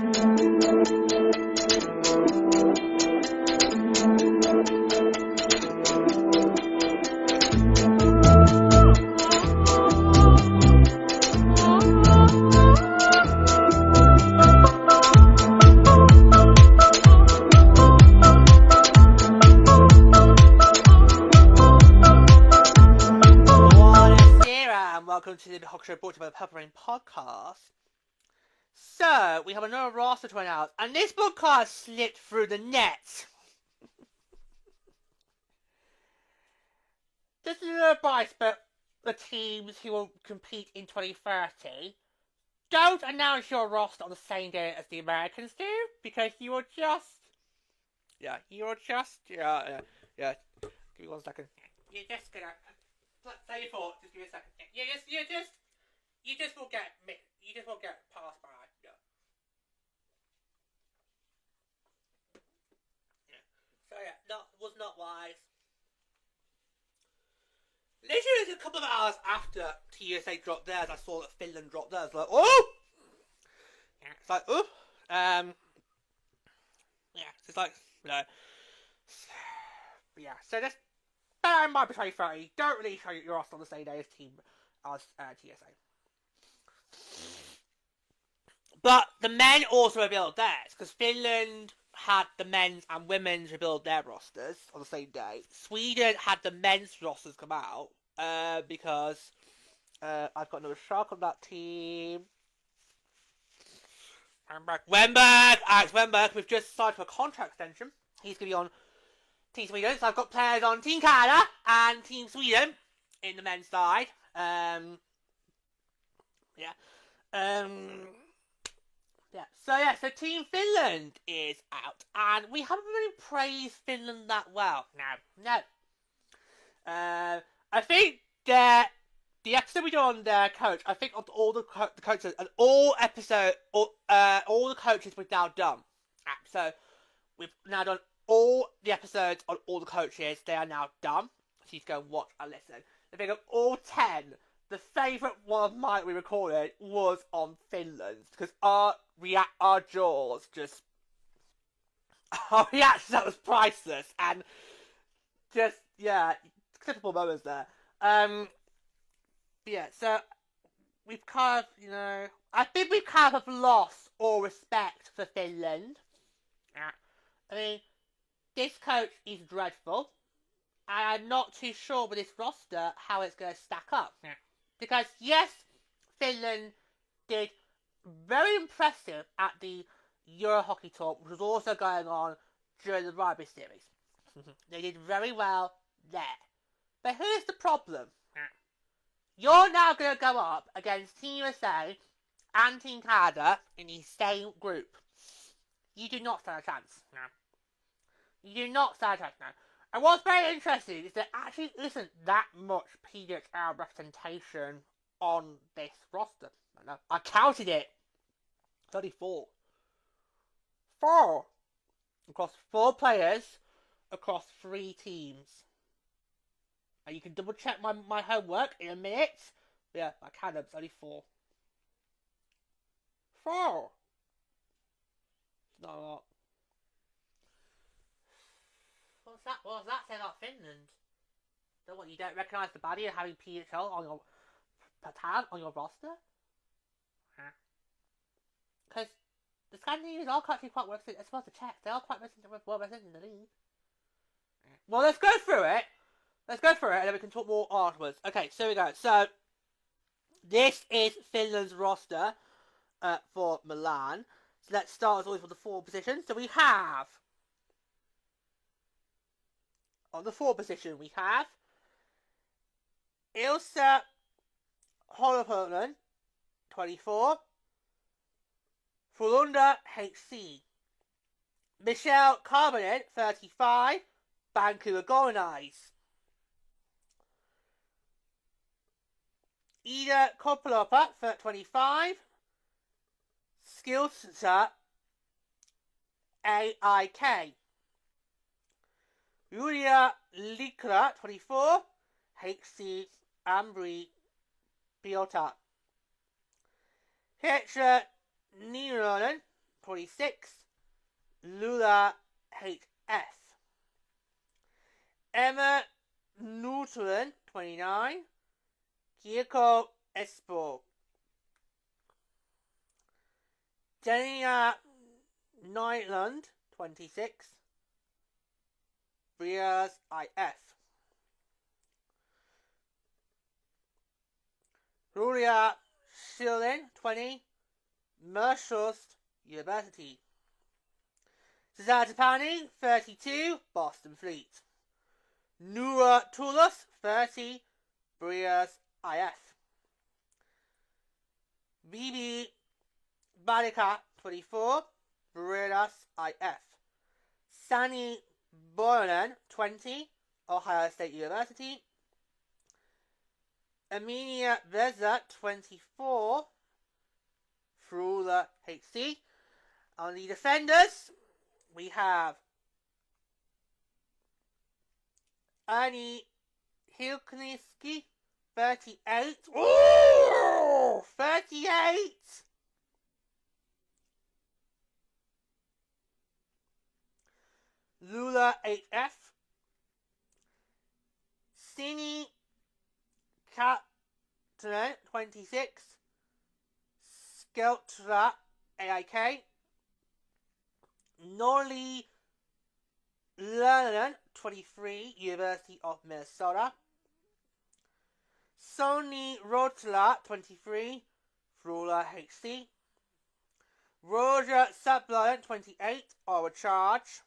Welcome to the Hockey Show brought to you by the Purple Rain Podcast. So, we have another roster to run out, and this podcast slipped through the net. This is a advice about the teams who will compete in 2030. Don't announce your roster on the same day as the Americans do, because you will just... Yeah. Give me 1 second. You're just gonna... Say your thought, just give me a second. You just will get passed by. So was not wise. Literally a couple of hours after TSA dropped theirs, I saw that Finland dropped theirs. Like, oh! Yeah, it's like, oh! It's like, so just bear in mind for 2030, don't release your roster on the same day as TSA. But the men also rebuild theirs, because Finland had the men's and women's rebuild their rosters on the same day. Sweden had the men's rosters come out, because I've got another shark on that team. Alex Wemberg, we've just signed for a contract extension. He's going to be on Team Sweden, so I've got players on Team Canada and Team Sweden in the men's side. So Team Finland is out, and we haven't really praised Finland that well. No. I think that the episode we did on their coach, I think of all the coaches and all the coaches we've now done. So we've now done all the episodes on all the coaches. They are now done. So you can go and watch and listen. I think of all 10, the favourite one of mine we recorded was on Finland, because our jaws just... Our reaction, that was priceless, and just, clippable moments there. So we've kind of, I think we've kind of lost all respect for Finland. I mean, this coach is dreadful, and I'm not too sure with this roster how it's going to stack up. Because, yes, Finland did very impressive at the Euro Hockey Tour, which was also going on during the Rugby Series. They did very well there. But here's the problem. You're now going to go up against Team USA and Team Canada in the same group. You do not stand a chance. You do not stand a chance now. And what's very interesting is there actually isn't that much PWHL representation on this roster. I counted it. 34. 4. Across 4 players, across 3 teams. And you can double check my homework in a minute. Yeah, I counted it's only 4. 4. Not a lot. What does that say about Finland? So what, you don't recognise the baddie of having PHL on your talent on your roster? Because the Scandinavians are actually quite well represented. As far as the Czechs, they are quite well represented in the league. Well, let's go through it. And then we can talk more afterwards. Okay, so here we go. So, this is Finland's roster for Milan. So let's start as always with the forward position. So we have... On the forward position, we have Ilsa Holopainen, 24. Frölunda HC. Michelle Carbonet, 35. Vancouver Golden Eyes. Ida Kopolopa, 25. Skilsa AIK. Julia Likra, 24. HC Ambri Biota. Petra Nironen, 26, Lula HS. Emma Newton, 29, Kieko Espo. Dania Nyland, 26, Brias IF. Rulia Shilin, 20, Mershurst University. Cesar Tapani, 32, Boston Fleet. Nura Toulouse, 30, Brias IF. Bibi Barika, 24, Brias IF. Sani Boylan, 20, Ohio State University. Emilia Veza, 24, Frula HC. On the defenders, we have Annie Hilkniski, 38. Ooh! 38! Lula HF. Sini Katrin, 26. Skeltra AIK. Norley Lernan, 23, University of Minnesota. Sony Rotla, 23, Frula HC. Roger Subline, 28, Aura Charge.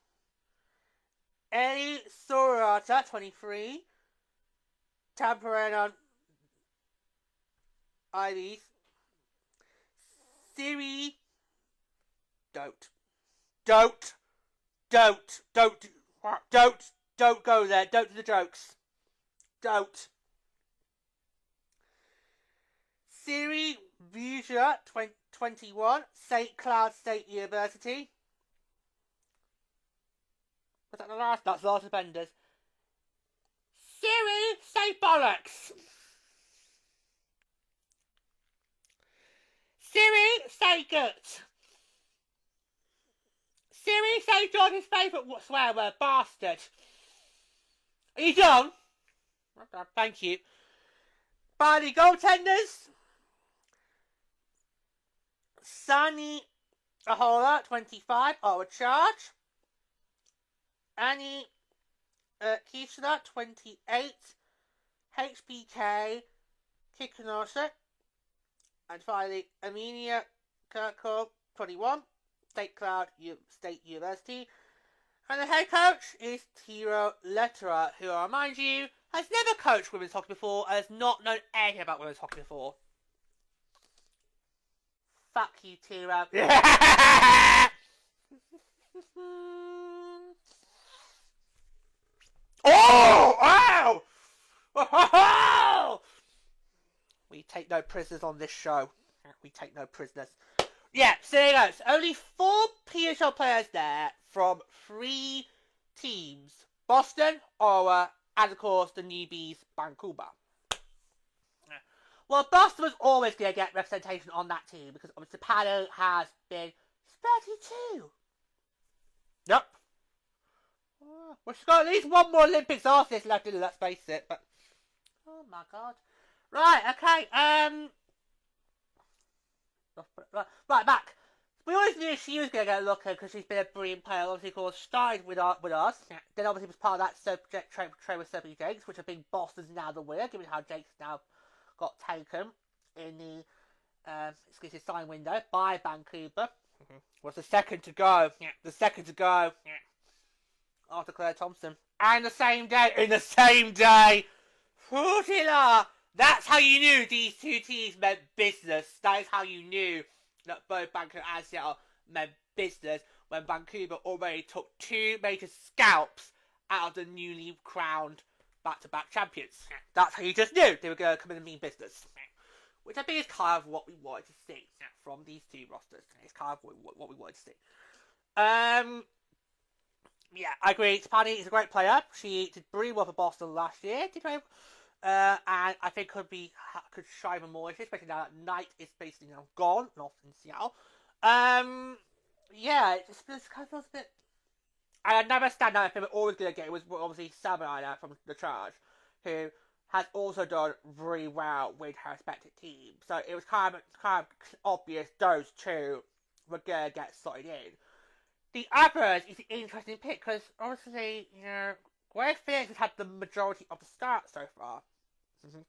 Ellie Sorata, 23, Tamperanon Ivies. Siri, don't go there. Don't do the jokes. Don't. Siri Buja, 21, St. Cloud State University. Was that the last? That's the last of Benders. Siri, say bollocks. Siri, say gut. Siri, say Jordan's favourite swear word, bastard. Are you done? Okay, thank you. By the goaltenders, Sani Ahola, 25, Aura Charge. Annie Kishna, 28, HBK, Kikanosha. And finally, Amelia Kirkhope, 21, State Cloud State University. And the head coach is Tiro Lettera, who, I remind you, has never coached women's hockey before and has not known anything about women's hockey before. Fuck you, Tiro. Oh! Ow! We take no prisoners on this show. We take no prisoners. Yeah, so there you go. So only 4 PHL players there from 3 teams. Boston, Ottawa, and of course the newbies, Vancouver. Well, Boston was always going to get representation on that team because obviously Pado has been 32. Yep. Well, she's got at least one more Olympics after this left, let's face it. But oh my god. Right, okay. Right, back. We always knew she was going to get a look at because she's been a brilliant player. Obviously, of course, started with us. Then obviously was part of that subject trade with Sophie Jakes, which I think Boston's now the winner, given how Jakes now got taken in the exclusive sign window by Vancouver. Was the second to go. The second to go. After Claire Thompson. And the same day. Frutilla! That's how you knew these 2 teams meant business. That is how you knew that both Vancouver and Seattle meant business when Vancouver already took 2 major scalps out of the newly crowned back-to-back champions. That's how you just knew they were going to come in and mean business. Which I think is kind of what we wanted to see from these 2 rosters. It's kind of what we wanted to see. Yeah, I agree. Tapani is a great player. She did really well for Boston last year. And I think could shine even more, especially now that Knight is basically now gone, not in Seattle. yeah, it kind of feels a bit. And I never stand out if they were always going to get it was obviously Samurai from the Charge, who has also done really well with her respective team. So it was kind of obvious those two were going to get slotted in. The others is an interesting pick because obviously, Greg Felix has had the majority of the start so far. Mm-hmm.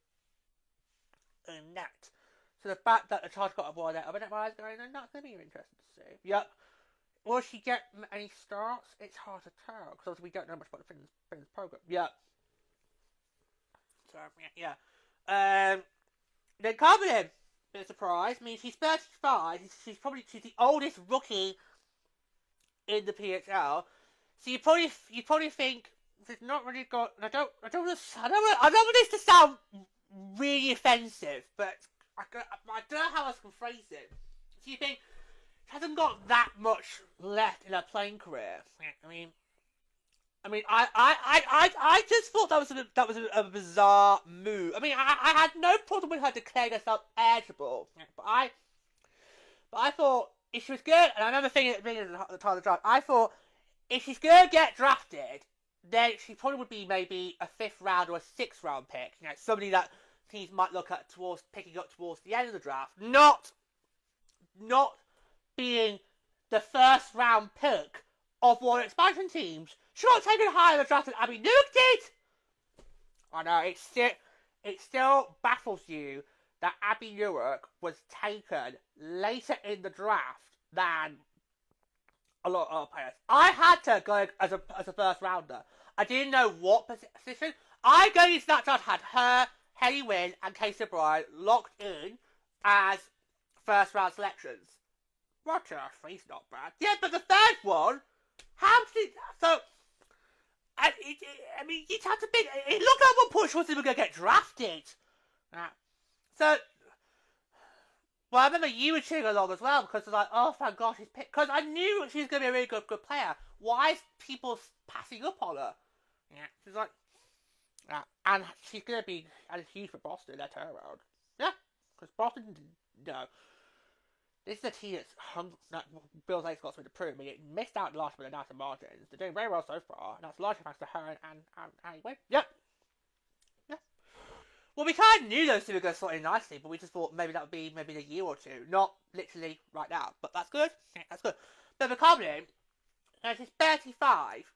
In that. So the fact that the Charge got a ball there, I bet my eyes going, that's going to be interesting to see. Yep. Will she get any starts? It's hard to tell because we don't know much about the Finland's program. Yep. So yeah. Then Carmen, bit of surprise. I mean, she's 35. She's the oldest rookie in the PHL. So you probably think there's not really got. I don't want this to sound really offensive, but I don't know how else I can phrase it. So you think she hasn't got that much left in her playing career? I just thought that was a bizarre move. I mean, I had no problem with her declaring herself eligible, but I thought if she was good, and I remember thinking at the time of the draft, I thought if she's gonna get drafted, then she probably would be maybe a 5th round or a 6th round pick. Somebody that teams might look at towards picking up towards the end of the draft, not being the 1st round pick of one expansion teams. Should not take it higher in the draft than Abby Nuke did. I know it still baffles you that Abby Newark was taken later in the draft than a lot of other players. I had to go as a 1st rounder. I didn't know what position. I going into that draft had her, Haley Wynn, and Casey O'Brien locked in as 1st round selections. Roger, three's not bad. Yeah, but the 3rd one, how did so? I mean, you have to think. It looked like one point she was even going to get drafted. So, well, I remember you were cheering along as well because it's like, oh, thank God she's picked. Because I knew she was going to be a really good player. Why is people passing up on her? Yeah, she's like, and she's going to be huge for Boston. That turnaround. Yeah, because Boston, no. This is a team that Bill's Lakes got something to prove. I mean, it missed out last with the National Martins. They're doing very well so far, and that's largely thanks to her and anyway. Yep. Yeah. Well, we kind of knew those two were going to slot in nicely, but we just thought maybe that would be maybe in a year or two, not literally right now. But that's good. Yeah, that's good. But the Covenant, she's 35.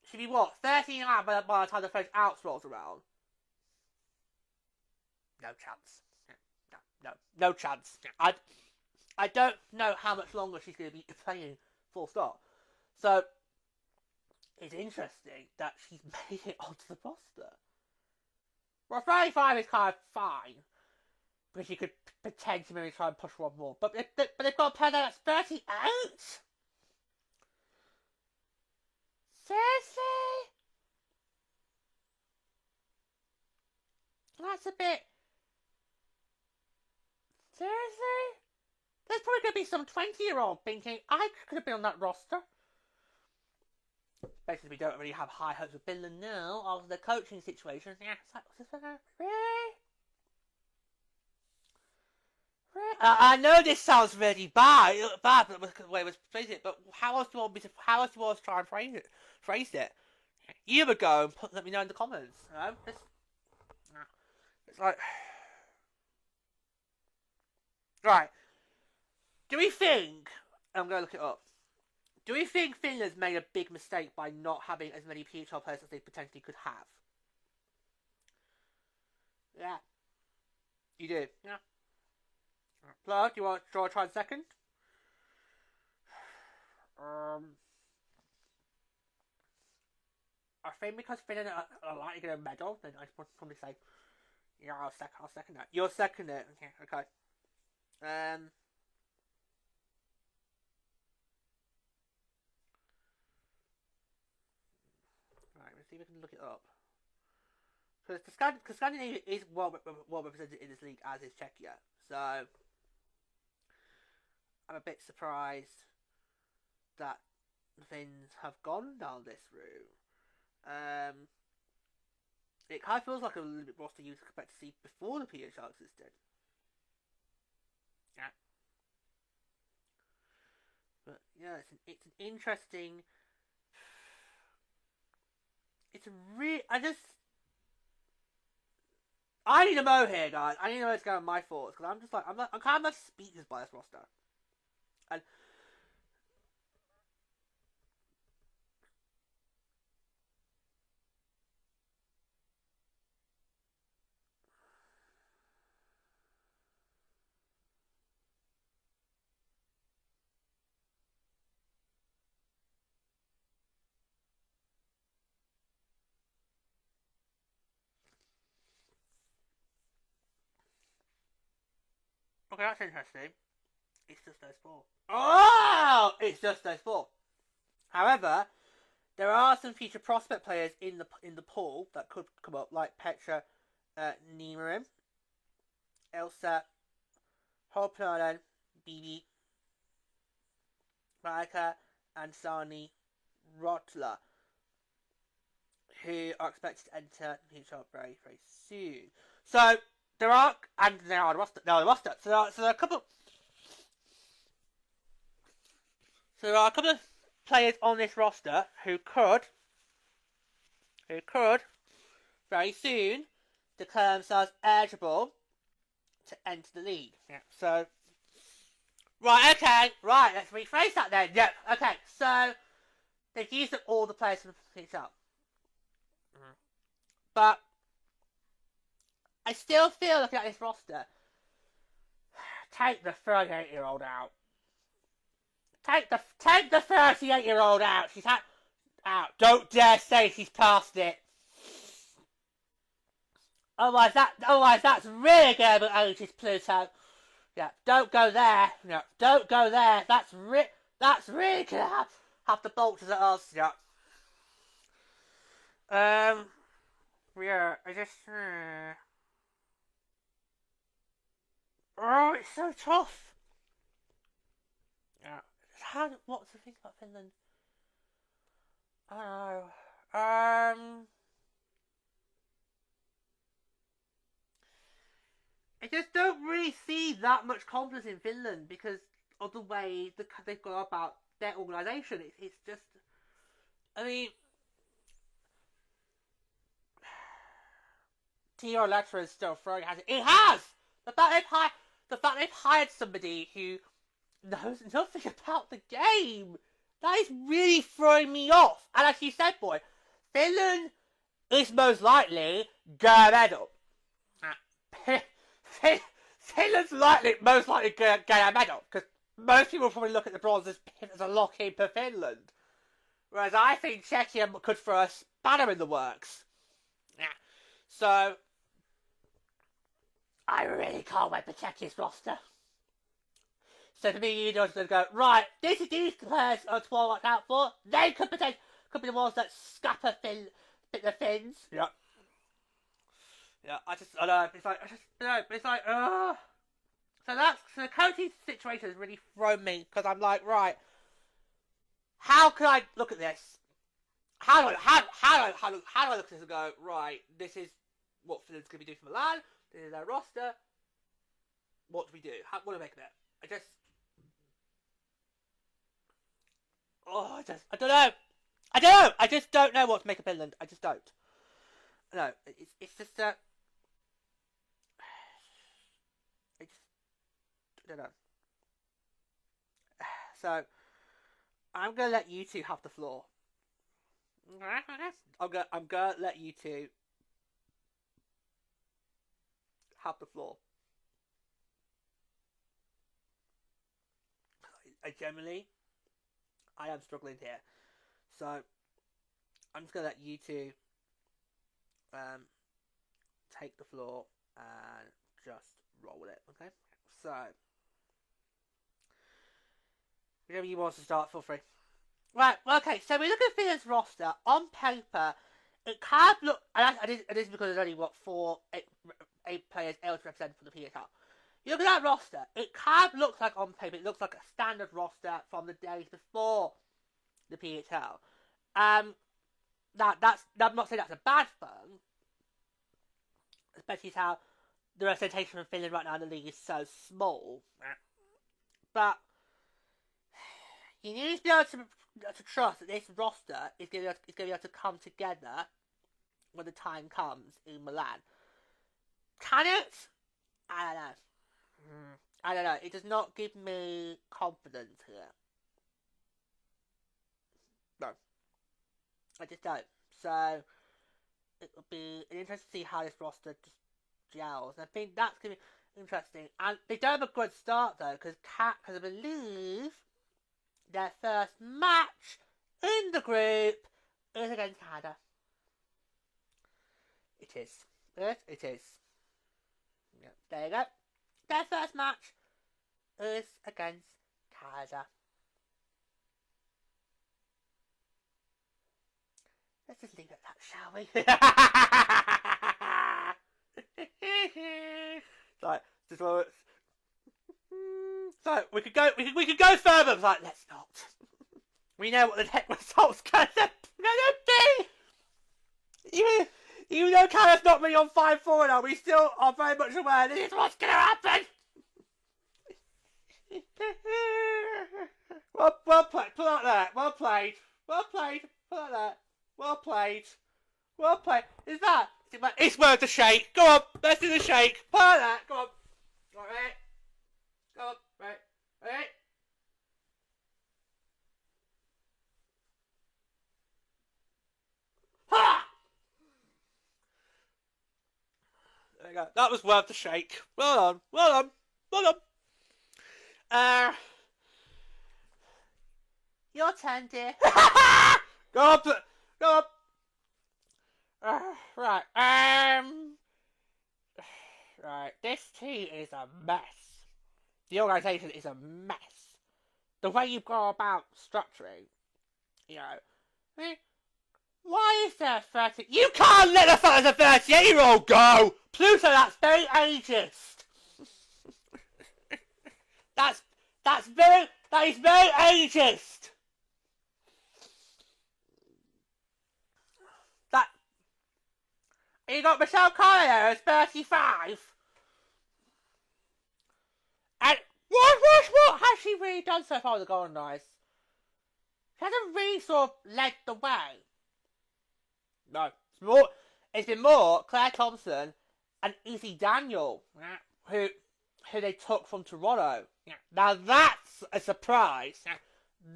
She'll be what, 39 by the time the French outs rolls around? No chance. No chance. I don't know how much longer she's going to be playing full stop. So, it's interesting that she's made it onto the roster. Well, 35 is kind of fine. Because you could potentially maybe try and push one more. But they've got a player that's 38? Seriously? That's a bit... Seriously? There's probably going to be some 20-year-old thinking, I could have been on that roster. Basically, we don't really have high hopes of Finland now after the coaching situation. Yeah, it's like, really? Really? I know this sounds really bad, but the way it was phrased it. But how else do you want me to try and phrase it? You would go and let me know in the comments. It's like, right. Do we think, I'm going to look it up, do we think Finland's made a big mistake by not having as many PHL players as they potentially could have? Yeah. You do? Yeah. Plug, do you want to try second? I think because Finland are likely going to medal, then I'd probably say, yeah, I'll second that. You'll second it. Okay. Right, let's see if we can look it up. Because Scandinavia is well represented in this league, as is Czechia. So, I'm a bit surprised that the Finns have gone down this route. It kind of feels like a little bit roster you expect to see before the PHL existed. Yeah. But yeah, it's an interesting. It's a I need to know here, guys. I need to know what's going on my thoughts because I'm just like I'm kind of speechless by this roster. And okay, that's interesting. It's just those four. Oh, it's just those four. However, there are some future prospect players in the pool that could come up, like Petra Niemarim, Elsa Hopelainen, Bibi Raika, and Sani Rotler, who are expected to enter the PWHL very, very soon. So there are, and there are the roster. So there are a couple. So there are a couple of players on this roster who could very soon declare themselves eligible to enter the league. Yeah. So right, okay, right. Let's rephrase that then. Yep. Okay. So they've used up all the players from the PWHL. But I still feel looking at this roster. Take the 38-year-old out. Take the 38-year-old out. She's out. Don't dare say she's past it. Otherwise that's really going to be ages Pluto. Yeah, don't go there. Yeah, don't go there. That's really gonna have the bolters at us. Yeah. Yeah, I just. Oh, it's so tough. Yeah. What's the thing about Finland? I don't know. I just don't really see that much confidence in Finland because of the way they've gone about their organisation. It's just. I mean. T.R. Lecturer is still throwing at it. It has! The fact they've hired somebody who knows nothing about the game. That is really throwing me off. And as you said, boy, Finland is most likely get a medal. Finland's most likely get a medal because most people probably look at the bronze as a lock-in for Finland. Whereas I think Czechia could throw a spanner in the works. Yeah. So, I really can't wait for Czechia's roster. So for me, you know, just go, right, these players are to watch out for. They could be the ones that scupper the Finns. Yeah. Yeah, I know, it's like, So the coaching situation has really thrown me, because I'm like, right, how can I look at this? How do I look at this and go, right, this is what Finland's going to be doing for Milan, this is their roster, what do we do? What do I make of it? I don't know. I just don't know what to make of Finland. I just don't. No, it's just I don't know. So I'm gonna let you two have the floor. I'm gonna let you two have the floor. I am struggling here. So I'm just gonna let you two take the floor and just roll with it. Okay. So whoever you want to start, feel free. Right, okay, so we look at Finland's roster. On paper, it kind of look, and it is because there's only, eight players able to represent for the PWHL. You look at that roster, it kind of looks like, on paper, it looks like a standard roster from the days before the PWHL. I'm not saying that's a bad thing, especially how the representation of Finland right now in the league is so small. But You need to be able to trust that this roster is going to be able to come together when the time comes in Milan. Can it? I don't know. I don't know. It does not give me confidence here. No. I just don't. So, it will be interesting to see how this roster just gels. I think that's going to be interesting. And they don't have a good start, though, because I believe their first match in the group is against Canada. It is. It is. Yeah, there you go. Their first match is against Canada. Let's just leave it at that, shall we? So we could go further. It's like, let's not. We know what the next result's gonna be. Even though Canada's not really on 5-4 now, we still are very much aware this is what's gonna happen. Well played. Put out there. Well played. Well played. Put out there. Well played. Well played. Is that? It's worth the shake. Go on. Let's do the shake. Put out there. Go on. Alright. Go on. Right. Alright. Ha! There you go. That was worth the shake. Well done. Well done. Well done. Your turn, dear. Go on. Go on. Right. Right. This team is a mess. The organisation is a mess. The way you've gone about structuring, you know. I mean, why is there 30? You can't let the fact as a 38-year-old go! Pluto, that's very ageist. that is very ageist. You got Michelle Collier as 35. And what has she really done so far with the Golden Knights? She hasn't really sort of led the way. No. It's been more Claire Thompson and Izzy Daniel, who they took from Toronto. Now that's a surprise.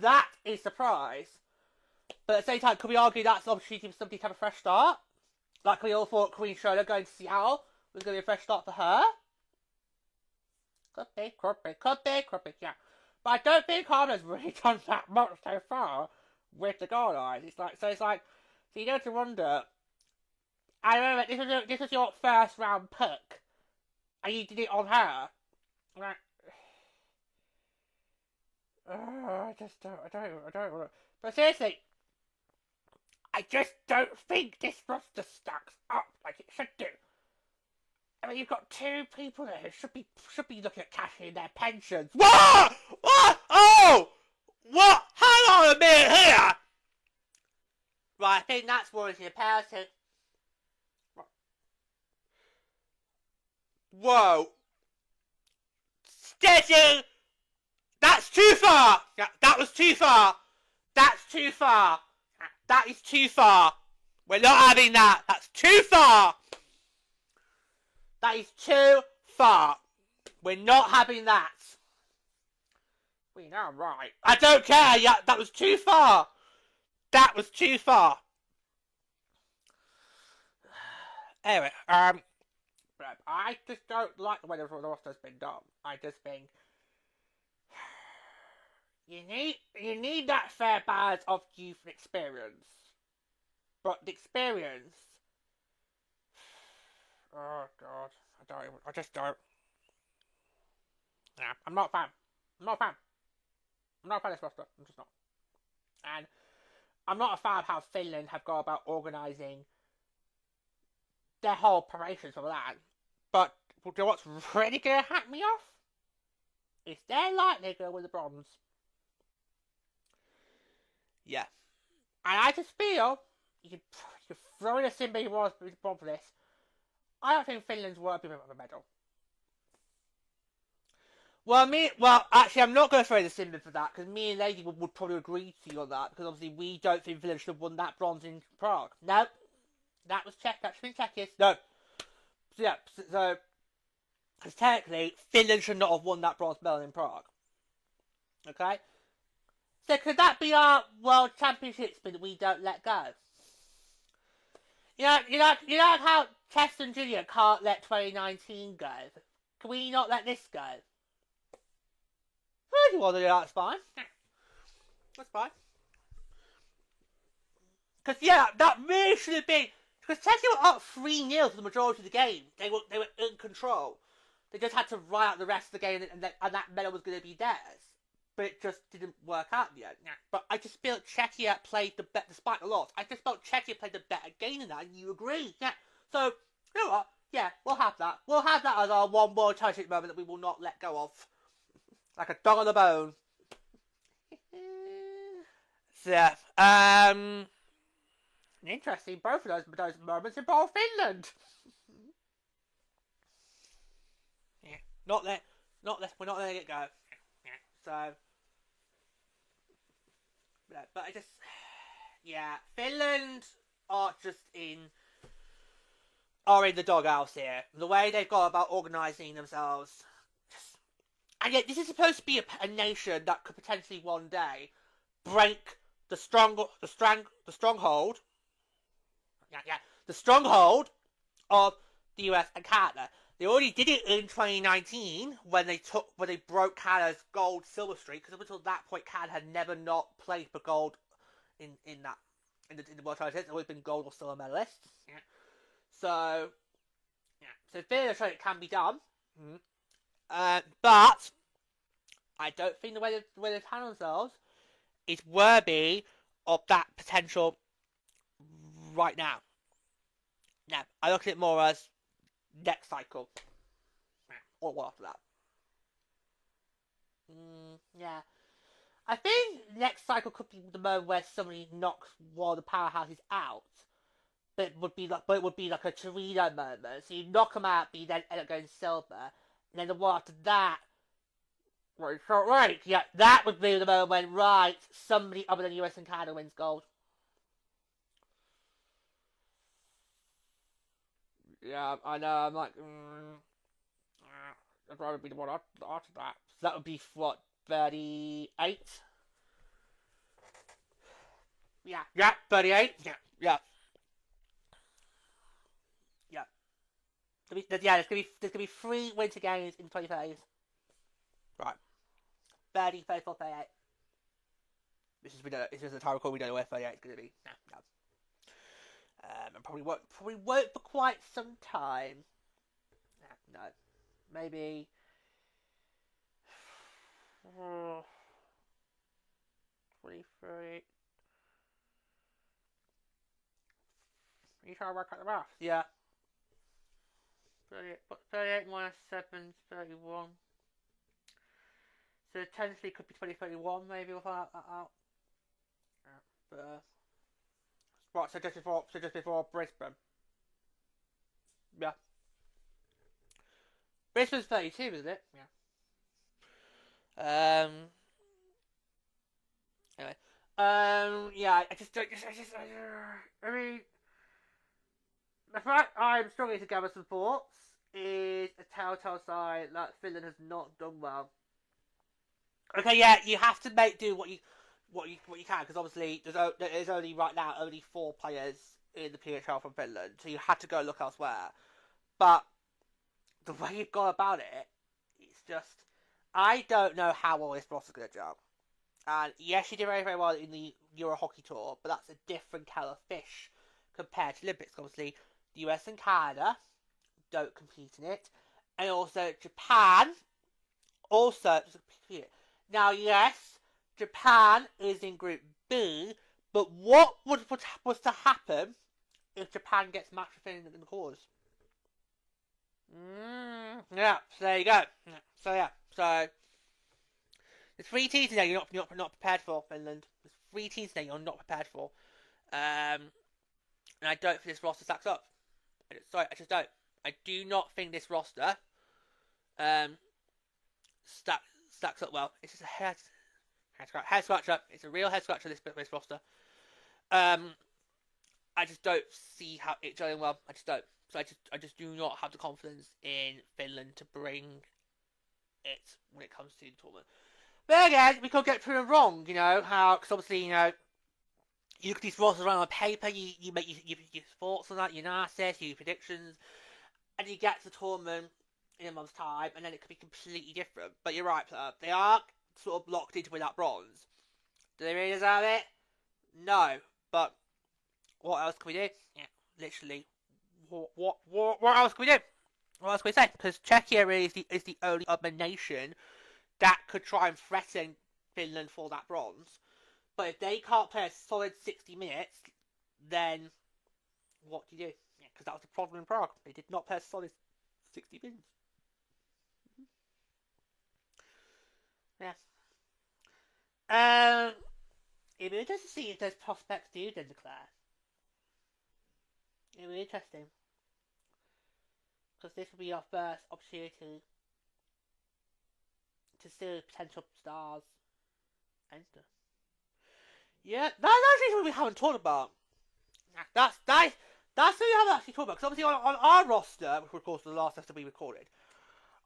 That is a surprise. But at the same time, could we argue that's an opportunity for somebody to have a fresh start? Like we all thought Queen Schroeder going to Seattle was going to be a fresh start for her. Could be, yeah. But I don't think Harden's really done that much so far with the Golden Knights. It's like, so you have to wonder. I remember this was your first round pick, and you did it on her. Like, I don't want to. But seriously, I just don't think this roster stacks up like it should do. I mean, you've got two people there who should be looking at cashing in their pensions. What? What? Oh! What? Hang on a minute here! Right, I think that's warranting a penalty. Whoa. Steady! That's too far! Yeah, that was too far! That's too far! That is too far! We're not having that! That's too far! That is too far! We're not having that! We know, right? I don't care! Yeah, that was too far! That was too far! Anyway, I just don't like the way the roster's been done. I just think you need that fair balance of youth and experience. But the experience, oh god, I just don't. Yeah, I'm not a fan. I'm not a fan of this roster. I'm just not. And I'm not a fan of how Finland have gone about organising their whole preparations for that. But you know what's really going to hack me off? Is they're likely going to win the bronze. Yeah. And I just feel you can throw in a Simba Wars bomb for this. I don't think Finland's worthy of a medal. Well, actually, I'm not going to throw the Simba for that, because me and Lady would probably agree to you on that, because obviously we don't think Finland should have won that bronze in Prague. No, that was checked. That should have been Czechist. No. So, yeah, so because technically, Finland should not have won that bronze medal in Prague. Okay? So could that be our World Championship spin that we don't let go? You know how Test and Junior can't let 2019 go? Can we not let this go? If you want to do that, that's fine. That's fine. Because, yeah, that really should have been... Because Chelsea were up 3-0 for the majority of the game. They were in control. They just had to write out the rest of the game, and that medal was going to be theirs. But it just didn't work out yet. But I just feel Czechia played the better, despite the loss. I just felt Czechia played the better game in that, and you agree. Yeah. So, you know what? Yeah, we'll have that. We'll have that as our one World Championship moment that we will not let go of. Like a dog on the bone. So, yeah. Interesting. Both of those moments involve Finland. Yeah. We're not letting it go. Yeah. So, but I just, yeah, Finland are in the doghouse here. The way they've got about organising themselves, and yet this is supposed to be a nation that could potentially one day break the stronghold. The stronghold of the US and Canada. They already did it in 2019 when they broke Canada's gold-silver streak, because up until that point, Canada had never not played for gold in the World Championship. It's always been gold or silver medalists. Yeah. So Finland showed it can be done. Mm-hmm. But I don't think the way they've handled themselves is worthy of that potential right now. Now, I look at it more as next cycle. Or what after that. Yeah. I think next cycle could be the moment where somebody knocks one of the powerhouses out. But it would be like a Torino moment. So you knock them out, but you then end up going silver. And then the one after that, right, yeah, that would be the moment when, right, somebody other than US and Canada wins gold. Yeah, I know, I'm like, I'd rather be the one after that. So that would be, what, 38? Yeah, 38? Yeah. There's gonna be 3 winter games in 2030s. Right. 30, 34, 38. This is the time recall, we don't know where 38 is gonna be. No. And probably won't for quite some time. No. Maybe 23. You trying to work out the math? Yeah. 38 minus 7 is 31. So potentially could be 2031, maybe we'll find that out. But right, so just before Brisbane. Yeah. Brisbane's 32, isn't it? Yeah. Anyway. Yeah, I mean, the fact I'm struggling to gather some thoughts is a telltale sign that Finland has not done well. Okay, yeah, you have to do what you can, because obviously there's only right now only 4 players in the PWHL from Finland, so you had to go look elsewhere. But the way you've gone about it's just, I don't know how well this roster's going to gel. And yes, you did very, very well in the Euro Hockey Tour, but that's a different kettle of fish compared to Olympics. Obviously, the US and Canada don't compete in it, and also Japan also compete. Now, yes, Japan is in Group B, but what was to happen if Japan gets matched with Finland in the quarters? Yeah, so there you go. So there's 3 teams today you're not prepared for, Finland. There's 3 teams today you're not prepared for. And I don't think this roster stacks up. I just don't. I do not think this roster stacks up well. It's just a head scratcher. It's a real head scratcher. This roster. I just don't see how it gelling well. I just don't. So I just do not have the confidence in Finland to bring it when it comes to the tournament. But again, we could get proven wrong. Because obviously, you look at these rosters around on paper, you make your thoughts on that, your analysis, your predictions, and you get to the tournament in a month's time, and then it could be completely different. But you're right, they are sort of locked into win that bronze. Do they really deserve it? No. But what else can we do? Yeah, literally. What else can we do? What else can we say? Because Czechia really is the only other nation that could try and threaten Finland for that bronze. But if they can't play a solid 60 minutes, then what do you do? Yeah, because that was the problem in Prague. They did not play a solid 60 minutes. Yeah. It'd be interesting to see if those prospects do then declare. It'd be interesting. Because this will be our first opportunity to see potential stars enter. Yeah, that's actually what we haven't talked about. That's something we haven't actually talked about. Because obviously on our roster, which of course was the last roster we recorded,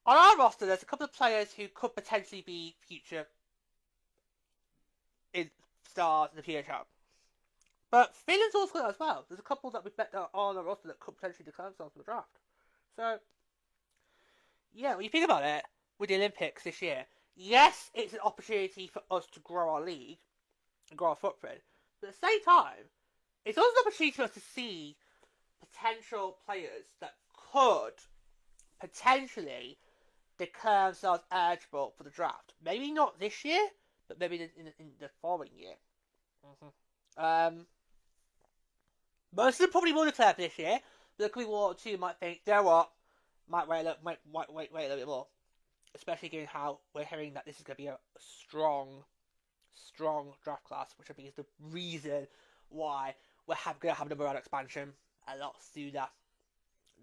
on our roster there's a couple of players who could potentially be future stars in the PWHL. But Finland's also got that as well. There's a couple that we've bet on our roster that could potentially declare themselves for the draft. So, yeah, when you think about it, with the Olympics this year, yes, it's an opportunity for us to grow our league and grow our footprint. But at the same time, it's also an opportunity for us to see potential players that could potentially declare themselves eligible for the draft. Maybe not this year, but maybe in the following year. Most of them probably will declare for this year, but there could be one or two who might think, you know what, might wait a little bit more. Especially given how we're hearing that this is going to be a strong draft class, which I think is the reason why we're going to have another round expansion a lot sooner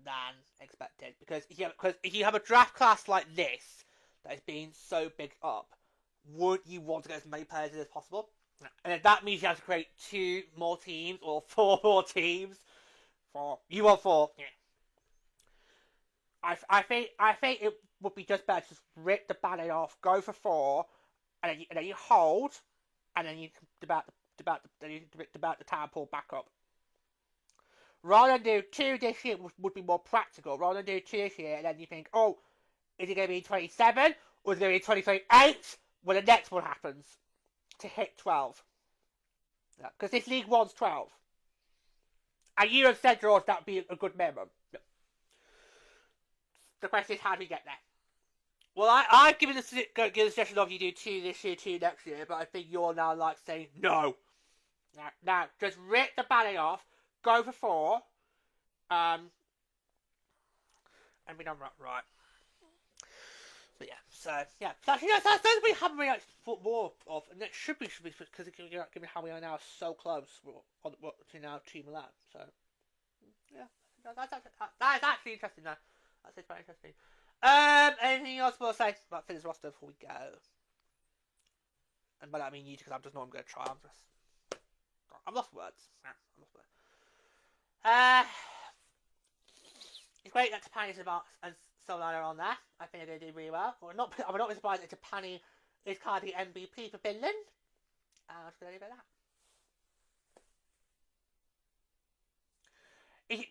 than expected. Because if you have a draft class like this that is being so big up, would you want to get as many players as possible? And if that means you have to create 2 more teams or 4 more teams, you want 4. Yeah. I think it would be just better to just rip the band-aid off, go for 4, and then you hold, and then you debate the talent pool back up. Rather than do 2 this year would be more practical. Rather than do 2 this year, and then you think, oh, is it going to be 27 or is it going to be 28 when the next one happens to hit 12? Because this league wants 12, and you have said, George, that would be a good minimum. The question is, how do we get there? Well, I've given the suggestion of you do 2 this year, 2 next year, but I think you're now like saying no. Now just rip the band-aid off, go for 4, and we done right. But yeah, so yeah, that's those we haven't really thought more of, and it should be because given how we are now so close to now Team Milan. So yeah, that is actually interesting now. That's very interesting. Anything else you want to say about Finland's roster before we go? And by that I mean you, because I'm just not going to try. I'm lost for words. It's great that Tapani and Solana are on there. I think they're going to do really well. I'm not surprised that Tapani is kind of the MVP for Finland. I'm just going to leave it at that.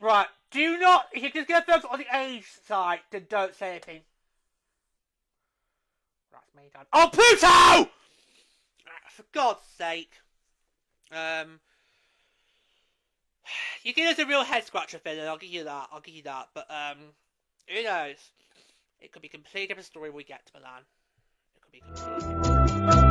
Right, do not, if you're just going to focus on the age side, then don't say anything. Right, it's me done. Oh, Pluto! For God's sake. You give us a real head scratcher, Finland, I'll give you that. But, who knows? It could be a completely different story when we get to Milan. It could be completely different.